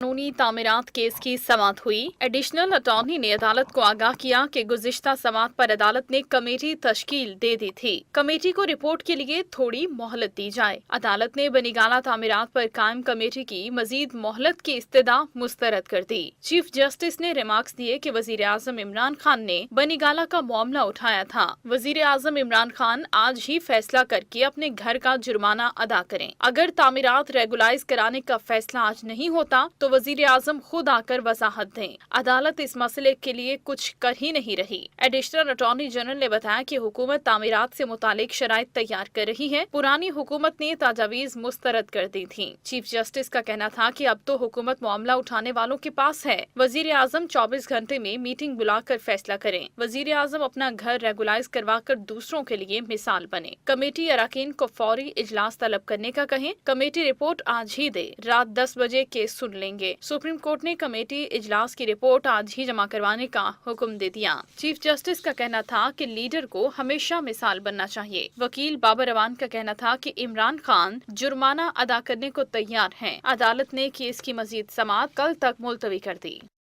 कानूनी तामीरात केस की समाअत हुई। एडिशनल अटॉर्नी ने अदालत को आगाह किया कि गुज़िश्ता समाअत पर अदालत ने कमेटी तश्कील दे दी थी। कमेटी को रिपोर्ट के लिए थोड़ी मोहलत दी जाए। अदालत ने बनीगाला तामीरात पर कायम कमेटी की मजीद मोहलत की इस्तदा मुस्तरद कर दी। चीफ जस्टिस ने रिमार्क्स दिए कि वजीर आजम इमरान खान ने बनीगाला का मामला उठाया था। वजीर आजम इमरान खान आज ही फैसला करके अपने घर का जुर्माना अदा करें। अगर तामीरात रेगुलाइज कराने का फैसला आज नहीं होता तो वजीर आजम खुद आकर वजाहत दें। अदालत इस मसले के लिए कुछ कर ही नहीं रही। एडिशनल अटॉर्नी जनरल ने बताया कि हुकूमत तामीरात से मुतालिक शराइत तैयार कर रही है। पुरानी हुकूमत ने तजावीज मुस्तरद कर दी थी। चीफ जस्टिस का कहना था कि अब तो हुकूमत मामला उठाने वालों के पास है। वजीर आजम 24 घंटे में मीटिंग बुलाकर फैसला करें। वजीर आजम अपना घर रेगुलाइज करवाकर दूसरों के लिए मिसाल बने। कमेटी अरकान को फौरी इजलास तलब करने का कहें। कमेटी रिपोर्ट आज ही दे। रात 10 बजे केस सुन लेंगे। सुप्रीम कोर्ट ने कमेटी इजलास की रिपोर्ट आज ही जमा करवाने का हुक्म दे दिया। चीफ जस्टिस का कहना था कि लीडर को हमेशा मिसाल बनना चाहिए। वकील बाबर अवान का कहना था कि इमरान खान जुर्माना अदा करने को तैयार हैं। अदालत ने केस की मजीद समाअत कल तक मुलतवी कर दी।